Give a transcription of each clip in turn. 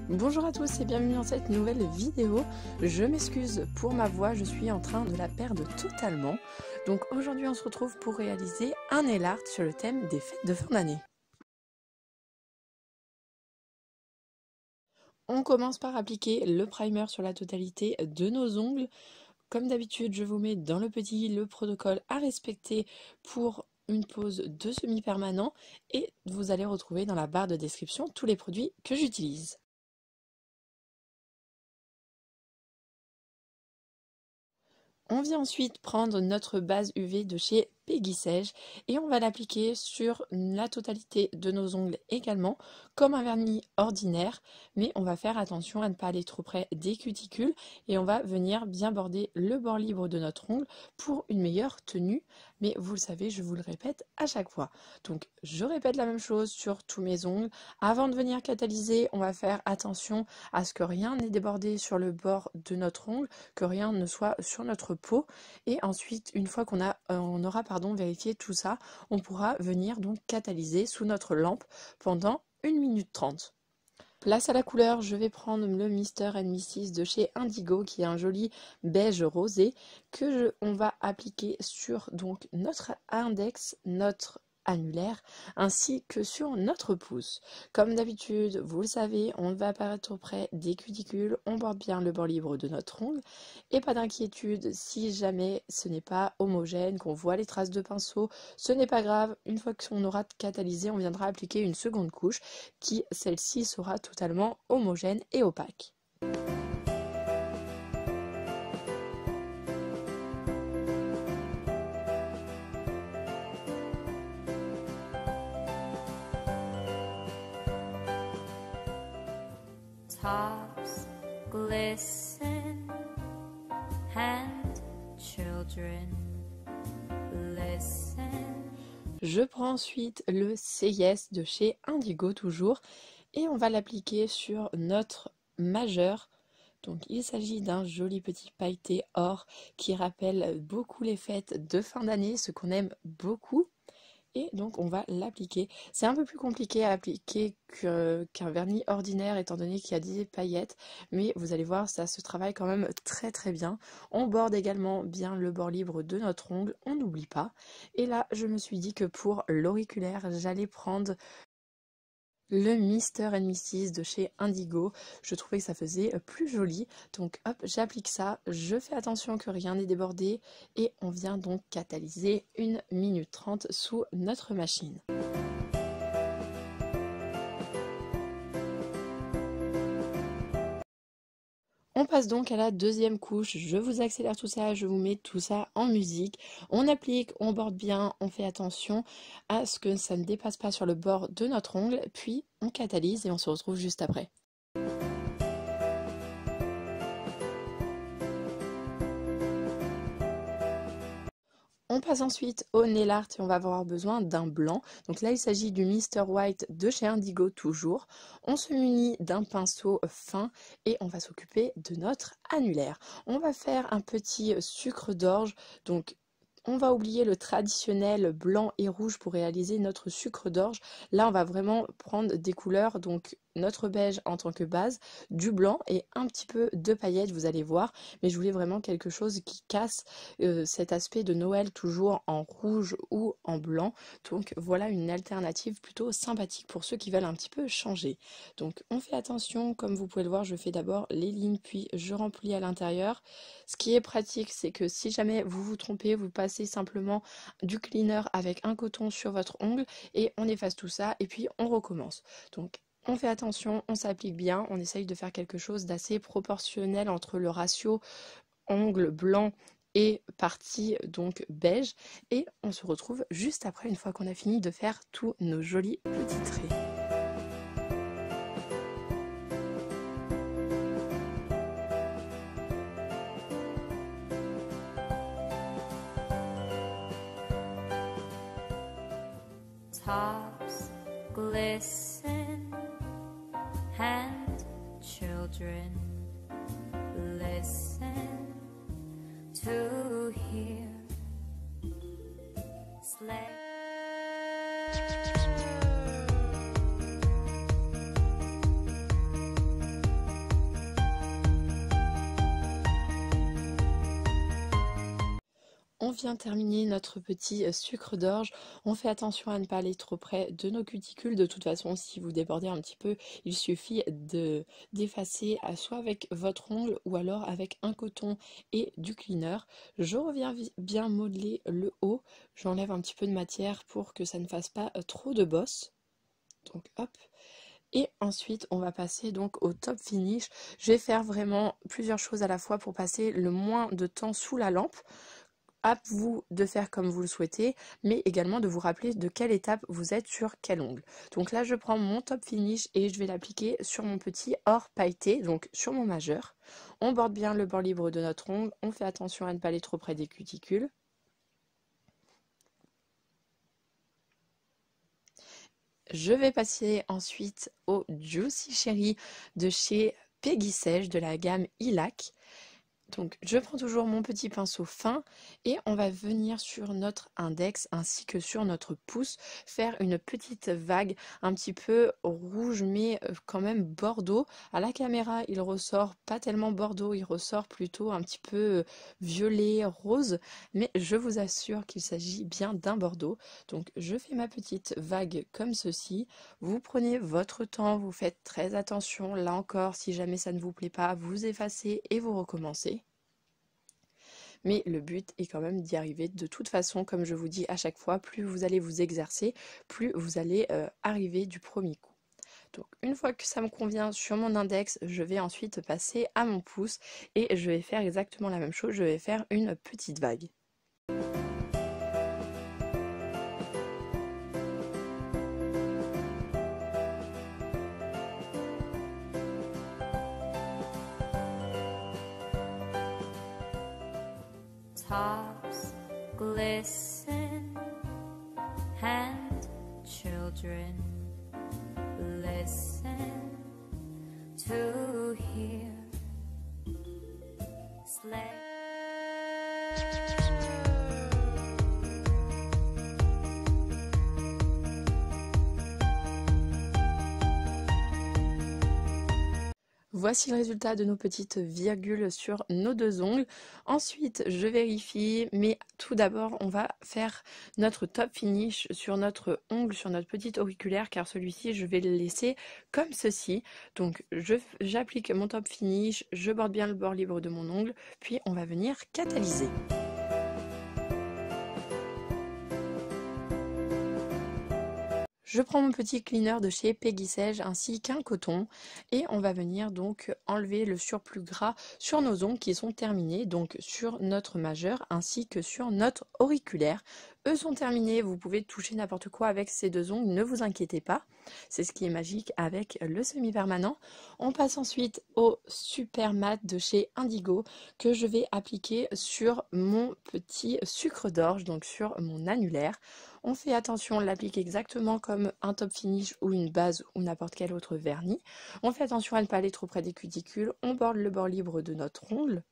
Bonjour à tous et bienvenue dans cette nouvelle vidéo. Je m'excuse pour ma voix, je suis en train de la perdre totalement. Donc aujourd'hui on se retrouve pour réaliser un nail art sur le thème des fêtes de fin d'année. On commence par appliquer le primer sur la totalité de nos ongles. Comme d'habitude, je vous mets dans le petit le protocole à respecter pour une pose de semi-permanent et vous allez retrouver dans la barre de description tous les produits que j'utilise. On vient ensuite prendre notre base UV de chez Peggy Sage et on va l'appliquer sur la totalité de nos ongles également, comme un vernis ordinaire, mais on va faire attention à ne pas aller trop près des cuticules et on va venir bien border le bord libre de notre ongle pour une meilleure tenue. Mais vous le savez, je vous le répète à chaque fois. Donc je répète la même chose sur tous mes ongles. Avant de venir catalyser, on va faire attention à ce que rien n'ait débordé sur le bord de notre ongle, que rien ne soit sur notre peau. Et ensuite, une fois qu'on aura vérifié tout ça, on pourra venir donc catalyser sous notre lampe pendant 1 minute 30. Place à la couleur, je vais prendre le Mr & Mrs de chez Indigo qui est un joli beige rosé que on va appliquer sur donc notre index, notre annulaire ainsi que sur notre pouce. Comme d'habitude, vous le savez, on ne va pas être près des cuticules, on borde bien le bord libre de notre ongle et pas d'inquiétude si jamais ce n'est pas homogène, qu'on voit les traces de pinceau, ce n'est pas grave, une fois qu'on aura catalysé, on viendra appliquer une seconde couche qui, celle-ci, sera totalement homogène et opaque. Tops glisten and children listen. Je prends ensuite le Say Yes de chez Indigo toujours et on va l'appliquer sur notre majeur. Donc il s'agit d'un joli petit pailleté or qui rappelle beaucoup les fêtes de fin d'année, ce qu'on aime beaucoup. Et donc on va l'appliquer. C'est un peu plus compliqué à appliquer qu'un vernis ordinaire étant donné qu'il y a des paillettes, mais vous allez voir, ça se travaille quand même très très bien. On borde également bien le bord libre de notre ongle, on n'oublie pas. Et là, je me suis dit que pour l'auriculaire, j'allais prendre le Mr & Mrs de chez Indigo. Je trouvais que ça faisait plus joli, donc hop, j'applique ça, je fais attention que rien n'est débordé et on vient donc catalyser 1 minute 30 sous notre machine. On passe donc à la deuxième couche, je vous accélère tout ça, je vous mets tout ça en musique. On applique, on borde bien, on fait attention à ce que ça ne dépasse pas sur le bord de notre ongle, puis on catalyse et on se retrouve juste après. On passe ensuite au nail art et on va avoir besoin d'un blanc. Donc là, il s'agit du Mr White de chez Indigo toujours. On se munit d'un pinceau fin et on va s'occuper de notre annulaire. On va faire un petit sucre d'orge. Donc on va oublier le traditionnel blanc et rouge pour réaliser notre sucre d'orge. Là, on va vraiment prendre des couleurs, donc notre beige en tant que base, du blanc et un petit peu de paillettes, vous allez voir. Mais je voulais vraiment quelque chose qui casse cet aspect de Noël toujours en rouge ou en blanc. Donc voilà une alternative plutôt sympathique pour ceux qui veulent un petit peu changer. Donc on fait attention, comme vous pouvez le voir, je fais d'abord les lignes puis je remplis à l'intérieur. Ce qui est pratique, c'est que si jamais vous vous trompez, vous passez simplement du cleaner avec un coton sur votre ongle et on efface tout ça et puis on recommence. Donc on fait attention, on s'applique bien, on essaye de faire quelque chose d'assez proportionnel entre le ratio ongle blanc et partie donc beige et on se retrouve juste après une fois qu'on a fini de faire tous nos jolis petits traits. Tops glisten and children listen to hear sleigh. on vient terminer notre petit sucre d'orge. On fait attention à ne pas aller trop près de nos cuticules. De toute façon, si vous débordez un petit peu, il suffit d'effacer soit avec votre ongle ou alors avec un coton et du cleaner. Je reviens bien modeler le haut. J'enlève un petit peu de matière pour que ça ne fasse pas trop de bosses. Donc hop. Et ensuite, on va passer donc au top finish. Je vais faire vraiment plusieurs choses à la fois pour passer le moins de temps sous la lampe. À vous de faire comme vous le souhaitez, mais également de vous rappeler de quelle étape vous êtes sur quel ongle. Donc là, je prends mon top finish et je vais l'appliquer sur mon petit or pailleté, donc sur mon majeur. On borde bien le bord libre de notre ongle, on fait attention à ne pas aller trop près des cuticules. Je vais passer ensuite au Juicy Cherry de chez Peggy Sage de la gamme Ilac. Donc je prends toujours mon petit pinceau fin et on va venir sur notre index ainsi que sur notre pouce faire une petite vague un petit peu rouge mais quand même bordeaux. À la caméra il ressort pas tellement bordeaux, il ressort plutôt un petit peu violet, rose, mais je vous assure qu'il s'agit bien d'un bordeaux. Donc je fais ma petite vague comme ceci. Vous prenez votre temps, vous faites très attention. Là encore, si jamais ça ne vous plaît pas, vous effacez et vous recommencez. Mais le but est quand même d'y arriver. De toute façon, comme je vous dis à chaque fois, plus vous allez vous exercer, plus vous allez arriver du premier coup. Donc une fois que ça me convient sur mon index, je vais ensuite passer à mon pouce et je vais faire exactement la même chose, je vais faire une petite vague. Tops glisten and children listen to hear sleigh. Voici le résultat de nos petites virgules sur nos deux ongles. Ensuite, je vérifie, mais tout d'abord, on va faire notre top finish sur notre ongle, sur notre petit auriculaire, car celui-ci, je vais le laisser comme ceci. Donc, j'applique mon top finish, je borde bien le bord libre de mon ongle, puis on va venir catalyser. Je prends mon petit cleaner de chez Peggy Sage ainsi qu'un coton et on va venir donc enlever le surplus gras sur nos ongles qui sont terminés, donc sur notre majeur ainsi que sur notre auriculaire. Eux sont terminés, vous pouvez toucher n'importe quoi avec ces deux ongles, ne vous inquiétez pas. C'est ce qui est magique avec le semi-permanent. On passe ensuite au super mat de chez Indigo que je vais appliquer sur mon petit sucre d'orge, donc sur mon annulaire. On fait attention, on l'applique exactement comme un top finish ou une base ou n'importe quel autre vernis. On fait attention à ne pas aller trop près des cuticules. On borde le bord libre de notre ongle.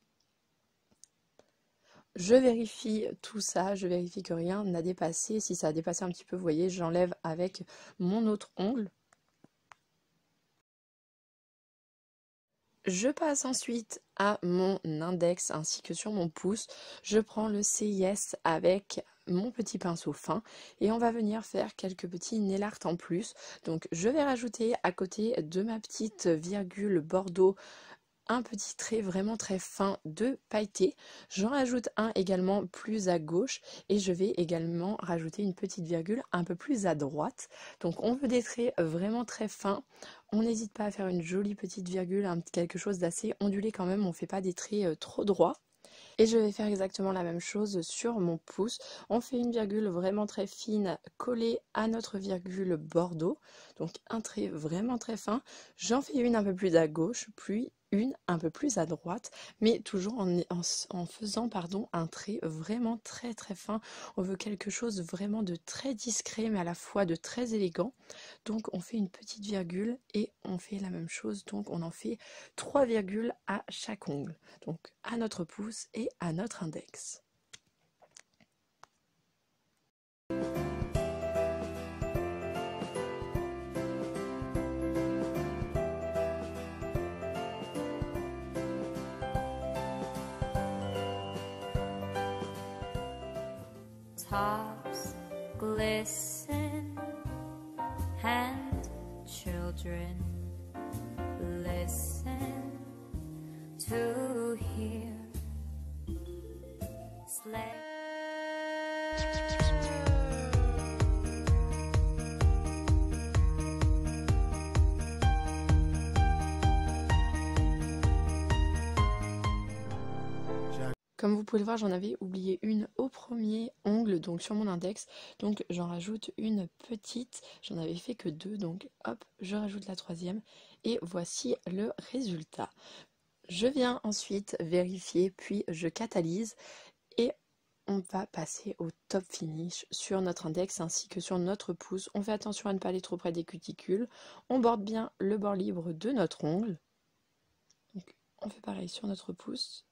Je vérifie tout ça, je vérifie que rien n'a dépassé. Si ça a dépassé un petit peu, vous voyez, j'enlève avec mon autre ongle. Je passe ensuite à mon index ainsi que sur mon pouce. Je prends le CIS avec mon petit pinceau fin et on va venir faire quelques petits nail art en plus. Donc je vais rajouter à côté de ma petite virgule bordeaux un petit trait vraiment très fin de pailleté. J'en rajoute un également plus à gauche et je vais également rajouter une petite virgule un peu plus à droite. Donc on veut des traits vraiment très fins. On n'hésite pas à faire une jolie petite virgule, quelque chose d'assez ondulé quand même, on ne fait pas des traits trop droits. Et je vais faire exactement la même chose sur mon pouce. On fait une virgule vraiment très fine collée à notre virgule bordeaux. Donc un trait vraiment très fin. J'en fais une un peu plus à gauche, puis une un peu plus à droite, mais toujours en faisant un trait vraiment très très fin. On veut quelque chose vraiment de très discret, mais à la fois de très élégant. Donc on fait une petite virgule et on fait la même chose. Donc on en fait 3 virgules à chaque ongle. Donc à notre pouce et à notre index. tops glisten, and children listen to hear sleigh. Comme vous pouvez le voir, j'en avais oublié une au premier ongle, donc sur mon index. Donc j'en rajoute une petite. J'en avais fait que 2, donc hop, je rajoute la troisième. Et voici le résultat. Je viens ensuite vérifier, puis je catalyse. Et on va passer au top finish sur notre index ainsi que sur notre pouce. On fait attention à ne pas aller trop près des cuticules. On borde bien le bord libre de notre ongle. Donc on fait pareil sur notre pouce.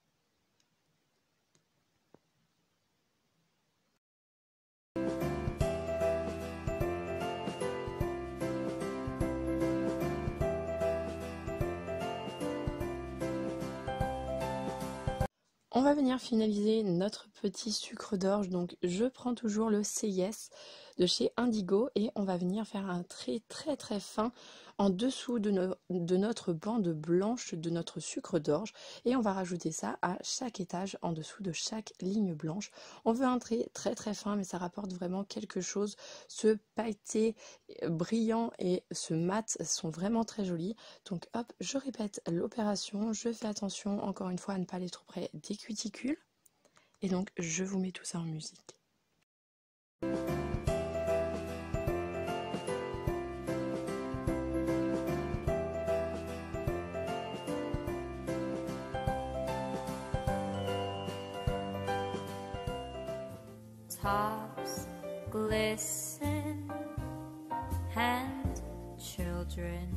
On va venir finaliser notre petit sucre d'orge, donc je prends toujours le CIS de chez Indigo et on va venir faire un trait très fin en dessous de notre bande blanche de notre sucre d'orge et on va rajouter ça à chaque étage en dessous de chaque ligne blanche. On veut un trait très fin mais ça rapporte vraiment quelque chose. Ce pailleté brillant et ce mat sont vraiment très jolis. Donc hop, je répète l'opération, je fais attention encore une fois à ne pas aller trop près des cuticules et donc je vous mets tout ça en musique. Tops glisten, and children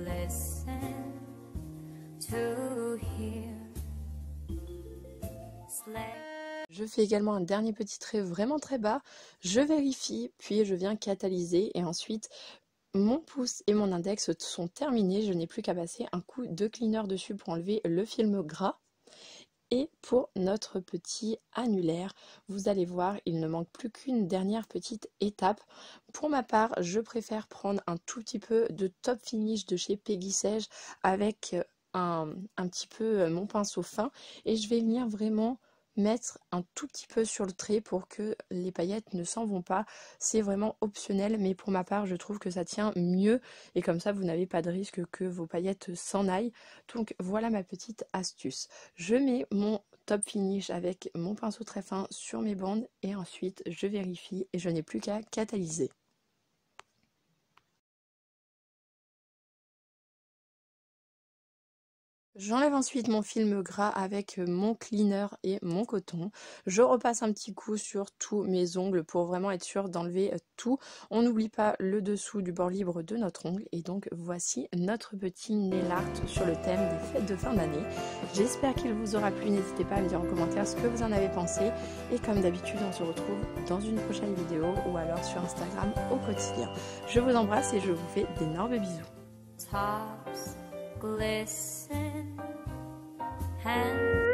listen to hear sleigh. Je fais également un dernier petit trait vraiment très bas, je vérifie, puis je viens catalyser et ensuite mon pouce et mon index sont terminés, je n'ai plus qu'à passer un coup de cleaner dessus pour enlever le film gras. Et pour notre petit annulaire, vous allez voir, il ne manque plus qu'une dernière petite étape. Pour ma part, je préfère prendre un tout petit peu de top finish de chez Péguissage avec un petit peu mon pinceau fin. Et je vais venir vraiment mettre un tout petit peu sur le trait pour que les paillettes ne s'en vont pas. C'est vraiment optionnel, mais pour ma part, je trouve que ça tient mieux. Et comme ça, vous n'avez pas de risque que vos paillettes s'en aillent. Donc voilà ma petite astuce. Je mets mon top finish avec mon pinceau très fin sur mes bandes et ensuite je vérifie et je n'ai plus qu'à catalyser. J'enlève ensuite mon film gras avec mon cleaner et mon coton. Je repasse un petit coup sur tous mes ongles pour vraiment être sûr d'enlever tout. On n'oublie pas le dessous du bord libre de notre ongle. Et donc voici notre petit nail art sur le thème des fêtes de fin d'année. J'espère qu'il vous aura plu. N'hésitez pas à me dire en commentaire ce que vous en avez pensé. Et comme d'habitude, on se retrouve dans une prochaine vidéo ou alors sur Instagram au quotidien. Je vous embrasse et je vous fais d'énormes bisous. Tops glisten, and